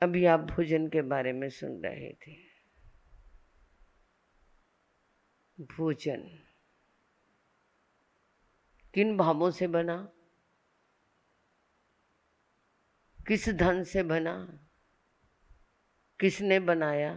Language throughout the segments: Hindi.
अभी आप भोजन के बारे में सुन रहे थे। भोजन किन भावों से बना, किस धन से बना, किसने बनाया,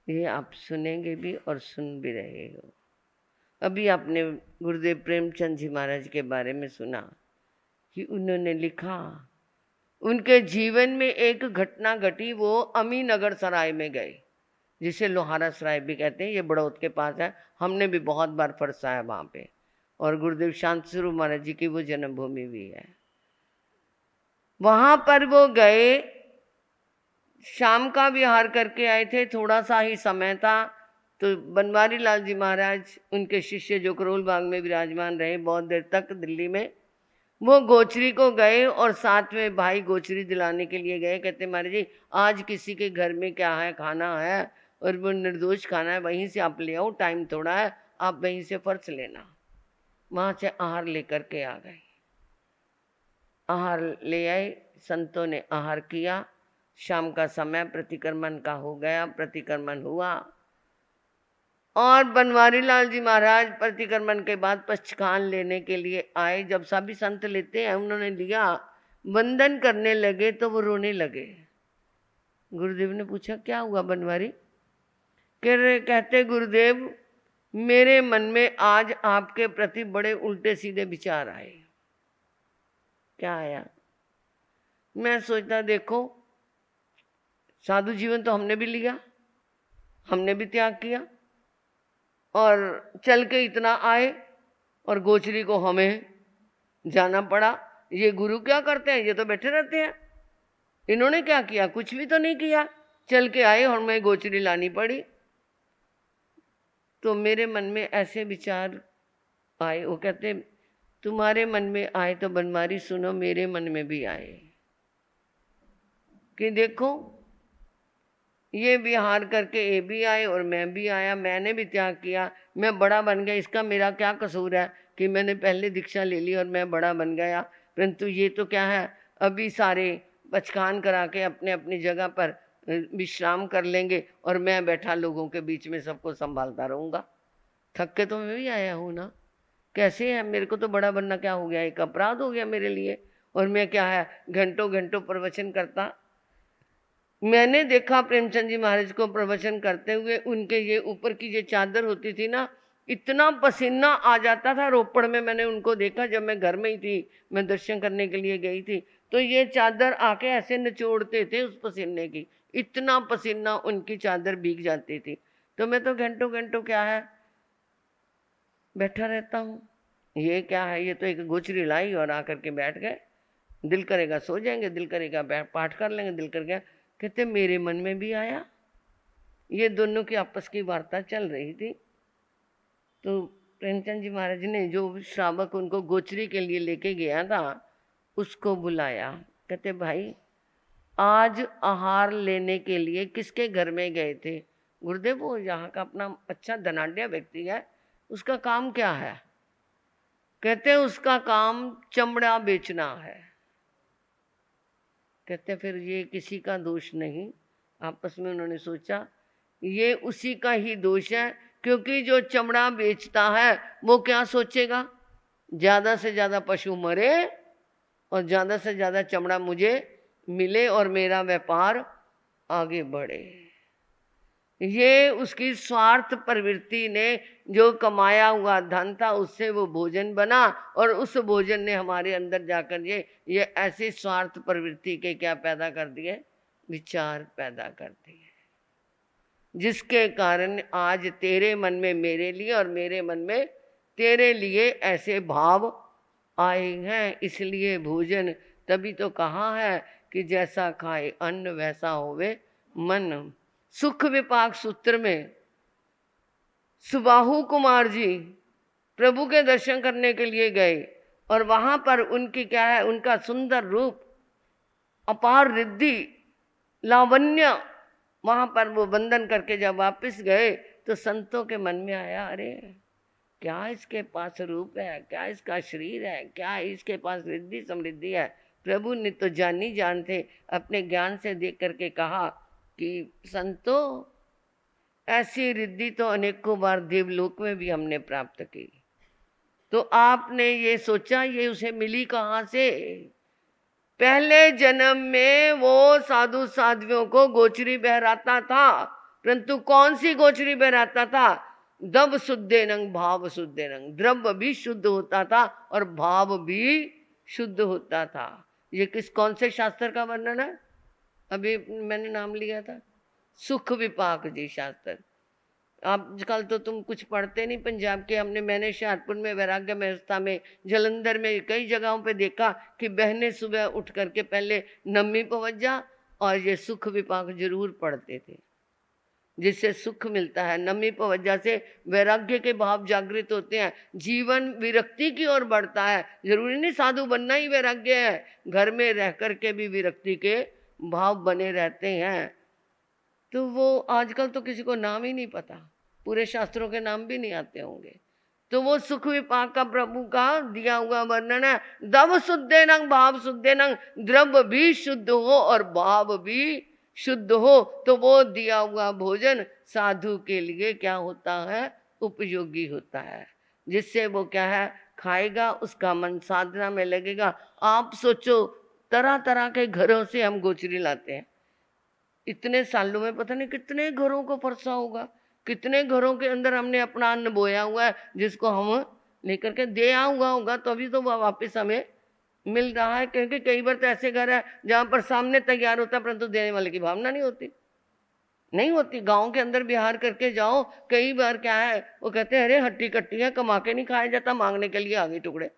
ये आप सुनेंगे भी और सुन भी रहे हो। अभी आपने गुरुदेव प्रेमचंद जी महाराज के बारे में सुना कि उन्होंने लिखा, उनके जीवन में एक घटना घटी। वो अमीनगर सराय में गए, जिसे लोहारा सराय भी कहते हैं, ये बड़ौद के पास है। हमने भी बहुत बार फरसा है वहाँ पे, और गुरुदेव शांत स्वरूप महाराज जी की वो जन्मभूमि भी है। वहाँ पर वो गए, शाम का विहार करके आए थे, थोड़ा सा ही समय था। तो बनवारी लाल जी महाराज, उनके शिष्य जो करोल बाग में विराजमान रहे बहुत देर तक दिल्ली में, वो गोचरी को गए और साथ में भाई गोचरी दिलाने के लिए गए। कहते महाराज जी आज किसी के घर में क्या है, खाना है और वो निर्दोष खाना है, वहीं से आप ले आओ, टाइम थोड़ा है, आप वहीं से फर्श लेना। वहाँ से आहार लेकर के आ गए, आहार ले आए, संतों ने आहार किया। शाम का समय प्रतिक्रमण का हो गया, प्रतिक्रमण हुआ और बनवारी लाल जी महाराज प्रतिक्रमण के बाद पश्चखान लेने के लिए आए। जब सभी संत लेते हैं, उन्होंने लिया, वंदन करने लगे तो वो रोने लगे। गुरुदेव ने पूछा क्या हुआ बनवारी? कहते गुरुदेव मेरे मन में आज आपके प्रति बड़े उल्टे सीधे विचार आए। क्या आया? मैं सोचता देखो साधु जीवन तो हमने भी लिया, हमने भी त्याग किया और चल के इतना आए और गोचरी को हमें जाना पड़ा। ये गुरु क्या करते हैं? ये तो बैठे रहते हैं। इन्होंने क्या किया? कुछ भी तो नहीं किया, चल के आए और हमें गोचरी लानी पड़ी। तो मेरे मन में ऐसे विचार आए। वो कहते तुम्हारे मन में आए तो बनवारी सुनो, मेरे मन में भी आए कि देखो ये विहार करके ये भी आए और मैं भी आया, मैंने भी त्याग किया, मैं बड़ा बन गया। इसका मेरा क्या कसूर है कि मैंने पहले दीक्षा ले ली और मैं बड़ा बन गया? परंतु ये तो क्या है, अभी सारे पचखान करा के अपने अपनी जगह पर विश्राम कर लेंगे और मैं बैठा लोगों के बीच में सबको संभालता रहूँगा। थक के तो मैं भी आया हूँ ना। कैसे है, मेरे को तो बड़ा बनना क्या हो गया? एक अपराध हो गया मेरे लिए। और मैं क्या है घंटों घंटों प्रवचन करता। मैंने देखा प्रेमचंद जी महाराज को प्रवचन करते हुए, उनके ये ऊपर की जो चादर होती थी ना, इतना पसीना आ जाता था। रोपड़ में मैंने उनको देखा, जब मैं घर में ही थी, मैं दर्शन करने के लिए गई थी, तो ये चादर आके ऐसे निचोड़ते थे उस पसीने की, इतना पसीना उनकी चादर भीग जाती थी। तो मैं तो घंटों घंटों क्या है बैठा रहता हूँ। ये क्या है, ये तो एक गोचरी लाई और आकर के बैठ गए। दिल करेगा सो जाएंगे, दिल करेगा पाठ कर लेंगे, दिल करेगा। कहते मेरे मन में भी आया। ये दोनों की आपस की वार्ता चल रही थी। तो प्रेमचंद जी महाराज ने जो श्रावक उनको गोचरी के लिए लेके गया था उसको बुलाया। कहते भाई आज आहार लेने के लिए किसके घर में गए थे? गुरुदेव वो यहाँ का अपना अच्छा धनाढ़ व्यक्ति है, उसका काम क्या है? कहते उसका काम चमड़ा बेचना है। कहते फिर ये किसी का दोष नहीं। आपस में उन्होंने सोचा ये उसी का ही दोष है, क्योंकि जो चमड़ा बेचता है वो क्या सोचेगा, ज्यादा से ज्यादा पशु मरे और ज्यादा से ज्यादा चमड़ा मुझे मिले और मेरा व्यापार आगे बढ़े। ये उसकी स्वार्थ प्रवृत्ति ने जो कमाया हुआ धन था उससे वो भोजन बना, और उस भोजन ने हमारे अंदर जाकर ये ऐसी स्वार्थ प्रवृत्ति के क्या पैदा कर दिए, विचार पैदा कर दिए, जिसके कारण आज तेरे मन में मेरे लिए और मेरे मन में तेरे लिए ऐसे भाव आए हैं। इसलिए भोजन तभी तो कहा है कि जैसा खाए अन्न वैसा होवे मन। सुख विपाक सूत्र में सुबाहु कुमार जी प्रभु के दर्शन करने के लिए गए और वहां पर उनकी क्या है, उनका सुंदर रूप, अपार रिद्धि, लावण्य, वहां पर वो वंदन करके जब वापस गए तो संतों के मन में आया, अरे क्या इसके पास रूप है, क्या इसका शरीर है, क्या इसके पास रिद्धि समृद्धि है। प्रभु ने तो जानी जानते अपने ज्ञान से देख करके कहा कि संतो ऐसी रिद्धि तो अनेकों बार देवलोक में भी हमने प्राप्त की, तो आपने ये सोचा ये उसे मिली कहाँ से? पहले जन्म में वो साधु साध्वियों को गोचरी बहराता था, परंतु कौन सी गोचरी बहराता था? दब शुद्धेनंग भाव शुद्धेनंग, द्रव्य भी शुद्ध होता था और भाव भी शुद्ध होता था। ये कौन से शास्त्र का वर्णन है? अभी मैंने नाम लिया था, सुख विपाक जी शास्त्र। आजकल तो तुम कुछ पढ़ते नहीं पंजाब के। मैंने शाहपुर में वैराग्य व्यवस्था में, जलंधर में कई जगहों पे देखा कि बहनें सुबह उठ करके पहले नमी पवज्जा और ये सुख विपाक जरूर पढ़ते थे, जिससे सुख मिलता है। नमी पवज्जा से वैराग्य के भाव जागृत होते हैं, जीवन विरक्ति की ओर बढ़ता है। जरूरी नहीं साधु बनना ही वैराग्य है, घर में रह करके भी विरक्ति के भाव बने रहते हैं। तो वो आजकल तो किसी को नाम ही नहीं पता, पूरे शास्त्रों के नाम भी नहीं आते होंगे। तो वो सुख विपाक का प्रभु का दिया हुआ वर्णन है। दव शुद्धेनंग भाव शुद्धेनंग, द्रव्य भी शुद्ध हो और भाव भी शुद्ध हो, तो वो दिया हुआ भोजन साधु के लिए क्या होता है? उपयोगी होता है, जिससे वो क्या है खाएगा, उसका मन साधना में लगेगा। आप सोचो तरह तरह के घरों से हम गोचरी लाते हैं, इतने सालों में पता नहीं कितने घरों को परसा होगा, कितने घरों के अंदर हमने अपना अन्न बोया हुआ है, जिसको हम लेकर के दिया हुआ होगा, तो अभी तो वापस हमें मिल रहा है। क्योंकि कई बार तो ऐसे घर है जहाँ पर सामने तैयार होता है परंतु देने वाले की भावना नहीं होती। गांव के अंदर बिहार करके जाओ, कई बार क्या है वो कहते हैं अरे हट्टी कट्टी है, कमा के नहीं खाया जाता, मांगने के लिए आ गए टुकड़े।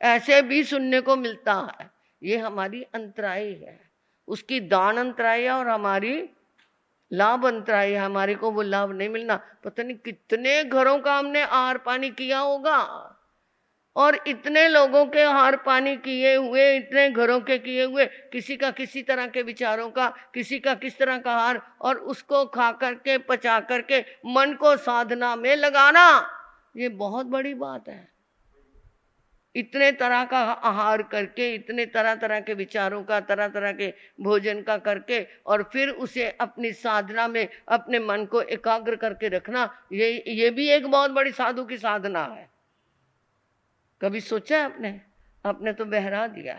ऐसे भी सुनने को मिलता है। ये हमारी अंतराई है, उसकी दान अंतराई है और हमारी लाभ अंतराई है। हमारे को वो लाभ नहीं मिलना। पता नहीं कितने घरों का हमने आहार पानी किया होगा, और इतने लोगों के आहार पानी किए हुए, इतने घरों के किए हुए, किसी का किसी तरह के विचारों का, किसी का किस तरह का आहार, और उसको खा करके पचा करके मन को साधना में लगाना, ये बहुत बड़ी बात है। इतने तरह का आहार करके, इतने तरह तरह के विचारों का, तरह तरह के भोजन का करके, और फिर उसे अपनी साधना में अपने मन को एकाग्र करके रखना, ये भी एक बहुत बड़ी साधु की साधना है। कभी सोचा है आपने तो बहरा दिया,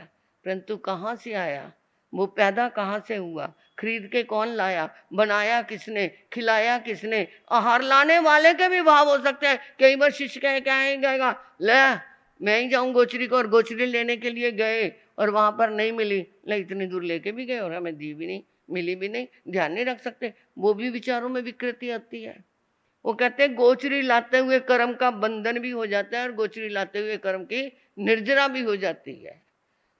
परंतु कहाँ से आया वो, पैदा कहाँ से हुआ, खरीद के कौन लाया, बनाया किसने, खिलाया किसने? आहार लाने वाले के भी भाव हो सकते हैं। कई बार शिष्य कहेगा ले मैं ही जाऊं गोचरी को, और गोचरी लेने के लिए गए और वहां पर नहीं मिली, ले इतनी दूर लेके भी गए और हमें दी भी नहीं, मिली भी नहीं, ध्यान नहीं रख सकते। वो भी विचारों में विकृति आती है। वो कहते हैं गोचरी लाते हुए कर्म का बंधन भी हो जाता है और गोचरी लाते हुए कर्म की निर्जरा भी हो जाती है।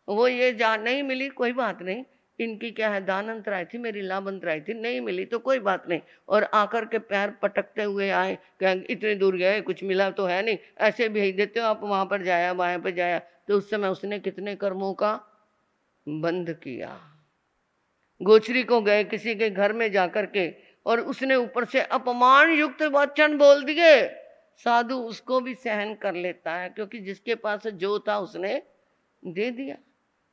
वो ये जहाँ नहीं मिली कोई बात नहीं, इनकी क्या है दान अंतराय थी, मेरी लाभ अंतराय थी, नहीं मिली तो कोई बात नहीं, और आकर के पैर पटकते हुए आए, कहेंगे इतने दूर गए कुछ मिला तो है नहीं, ऐसे भेज देते हो आप, वहां पर जाया वहां पर जाया। तो उस समय उसने कितने कर्मों का बंध किया। गोचरी को गए किसी के घर में जाकर के, और उसने ऊपर से अपमान युक्त वचन बोल दिए। साधु उसको भी सहन कर लेता है, क्योंकि जिसके पास जो था उसने दे दिया,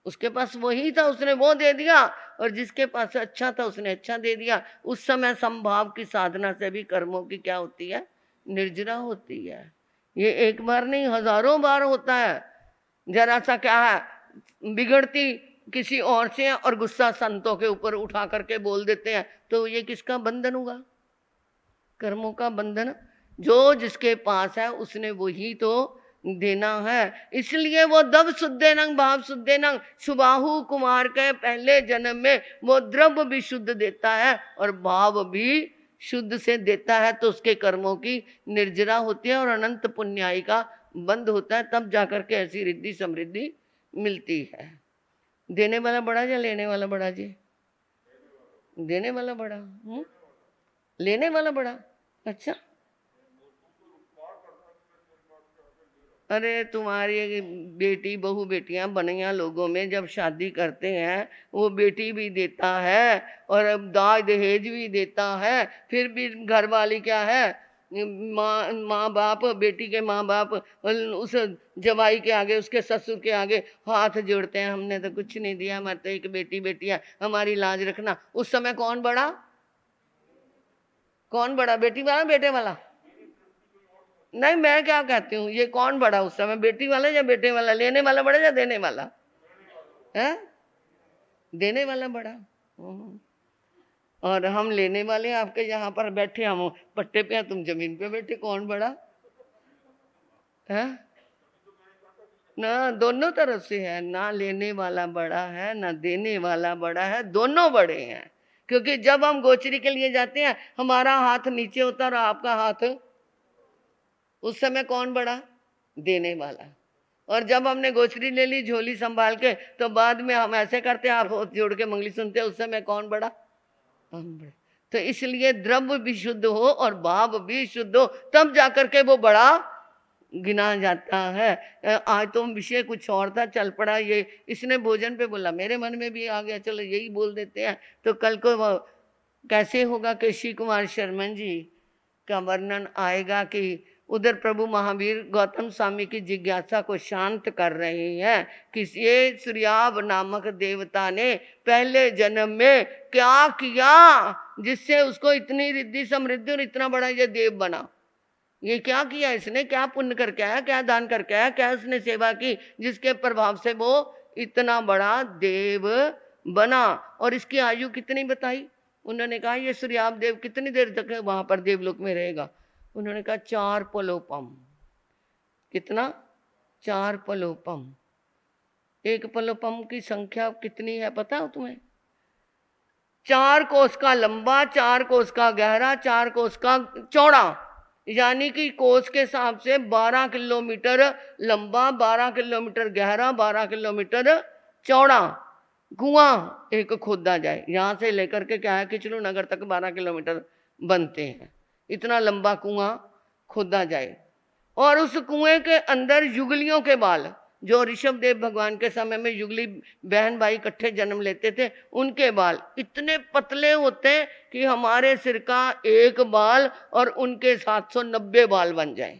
उसके पास वही था उसने वो दे दिया, और जिसके पास अच्छा था उसने अच्छा दे दिया। उस समय संभाव की साधना से भी कर्मों की क्या होती है, निर्जरा होती है। ये एक बार नहीं हजारों बार होता है। जरा सा क्या है बिगड़ती किसी और से और गुस्सा संतों के ऊपर उठा करके बोल देते हैं, तो ये किसका बंधन हुआ, कर्मों का बंधन। जो जिसके पास है उसने वही तो देना है। इसलिए वो दव शुद्धेनंग भाव शुद्धेनंग, सुबाहु कुमार के पहले जन्म में वो द्रव्य भी शुद्ध देता है और भाव भी शुद्ध से देता है, तो उसके कर्मों की निर्जरा होती है और अनंत पुण्याई का बंद होता है। तब जाकर के ऐसी रिद्धि समृद्धि मिलती है। देने वाला बड़ा या लेने वाला बड़ा जी? देने वाला बड़ा, लेने वाला बड़ा। अच्छा, अरे तुम्हारी बेटी बहू बेटियां बनैया लोगों में जब शादी करते हैं वो बेटी भी देता है और अब दाज दहेज भी देता है, फिर भी घर वाली क्या है माँ बाप, बेटी के माँ बाप उस जवाई के आगे, उसके ससुर के आगे हाथ जोड़ते हैं, हमने तो कुछ नहीं दिया, हमारे तो एक बेटी बेटी है, हमारी लाज रखना। उस समय कौन बड़ा? कौन बड़ा? बेटी वाला बेटे वाला? नहीं, मैं क्या कहती हूँ, ये कौन बड़ा उस समय, बेटी वाला या बेटे वाला? लेने वाला बड़ा या देने वाला है? देने वाला बड़ा। और हम लेने वाले आपके यहाँ पर बैठे, हम पट्टे पे हैं, तुम जमीन पे बैठे, कौन बड़ा है? ना, दोनों तरफ से है, ना लेने वाला बड़ा है ना देने वाला बड़ा है, दोनों बड़े हैं। क्योंकि जब हम गोचरी के लिए जाते हैं, हमारा हाथ नीचे होता और आपका हाथ, उस समय कौन बड़ा? देने वाला। और जब हमने गोचरी ले ली झोली संभाल के, तो बाद में हम ऐसे करते हैं, आप हाथ जोड़ के मंगली सुनते हैं, उस समय कौन बड़ा? हम बड़े। तो इसलिए द्रव्य भी शुद्ध हो और भाव भी शुद्ध हो, तब जाकर के वो बड़ा गिना जाता है। आज तो विषय कुछ और था, चल पड़ा ये, इसने भोजन पे बोला, मेरे मन में भी आ गया, चलो यही बोल देते हैं। तो कल को वो कैसे होगा कि श्री कुमार शर्मन जी का वर्णन आएगा कि उधर प्रभु महावीर गौतम स्वामी की जिज्ञासा को शांत कर रहे हैं कि ये सूर्याभ नामक देवता ने पहले जन्म में क्या किया जिससे उसको इतनी रिद्धि समृद्धि और इतना बड़ा ये देव बना। ये क्या किया इसने, क्या पुण्य करके आया, क्या दान करके आया, क्या उसने सेवा की जिसके प्रभाव से वो इतना बड़ा देव बना। और इसकी आयु कितनी बताई? उन्होंने कहा ये सूर्याभ देव कितनी देर तक वहां पर देवलोक में रहेगा? उन्होंने कहा 4 पलोपम। कितना? 4 पलोपम। एक पलोपम की संख्या कितनी है पता हो तुम्हें? 4 कोस का लंबा, 4 कोस का गहरा, 4 कोस का चौड़ा, यानी कि कोस के हिसाब से 12 किलोमीटर लंबा, 12 किलोमीटर गहरा, 12 किलोमीटर चौड़ा कुआं एक खोदा जाए। यहां से लेकर के क्या है किचलू नगर तक 12 किलोमीटर बनते हैं, इतना लंबा कुआं खोदा जाए। और उस कुएं के अंदर युगलियों के बाल, जो ऋषभ देव भगवान के समय में युगली बहन भाई इकट्ठे जन्म लेते थे, उनके बाल इतने पतले होते कि हमारे सिर का एक बाल और उनके 790 बाल बन जाए,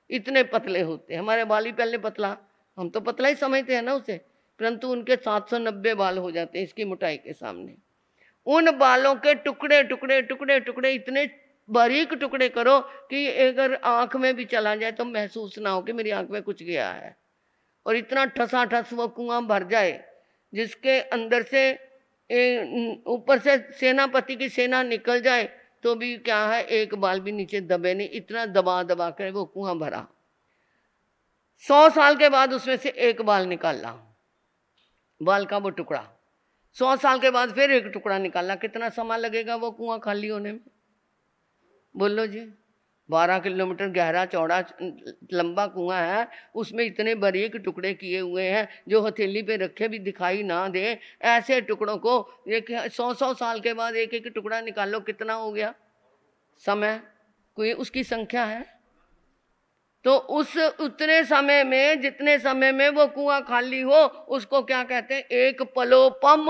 इतने पतले होते। हमारे बाल ही पहले पतला, हम तो पतला ही समझते हैं ना उसे, परंतु उनके 790 बाल हो जाते हैं इसकी मोटाई के सामने। उन बालों के टुकड़े टुकड़े टुकड़े टुकड़े इतने बारीक टुकड़े करो कि अगर आंख में भी चला जाए तो महसूस ना हो कि मेरी आंख में कुछ गया है। और इतना ठसाठस वो कुआं भर जाए जिसके अंदर से ऊपर से सेनापति की सेना निकल जाए तो भी क्या है एक बाल भी नीचे दबे नहीं, इतना दबा दबा कर वो कुआं भरा। 100 साल के बाद उसमें से एक बाल निकाला, बाल का वो टुकड़ा। 100 साल के बाद फिर एक टुकड़ा निकाला। कितना समय लगेगा वो कुआं खाली होने में? बोलो जी। 12 किलोमीटर गहरा चौड़ा लंबा कुआं है, उसमें इतने बारीक टुकड़े किए हुए हैं जो हथेली पे रखे भी दिखाई ना दे। ऐसे टुकड़ों को 100 साल के बाद एक एक टुकड़ा निकालो, कितना हो गया समय? कोई उसकी संख्या है? तो उस उतने समय में, जितने समय में वो कुआं खाली हो, उसको क्या कहते हैं? एक पलोपम।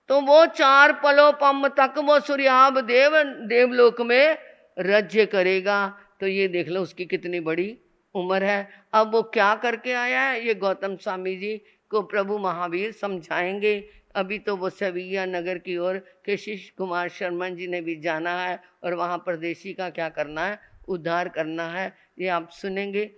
तो वो 4 पलोपम तक वो सूर्याभ देव देवलोक में राज्य करेगा। तो ये देख लो उसकी कितनी बड़ी उम्र है। अब वो क्या करके आया है ये गौतम स्वामी जी को प्रभु महावीर समझाएंगे। अभी तो वो सविया नगर की ओर के शिष्य कुमार शर्मा जी ने भी जाना है और वहाँ परदेशी का क्या करना है, उद्धार करना है, ये आप सुनेंगे।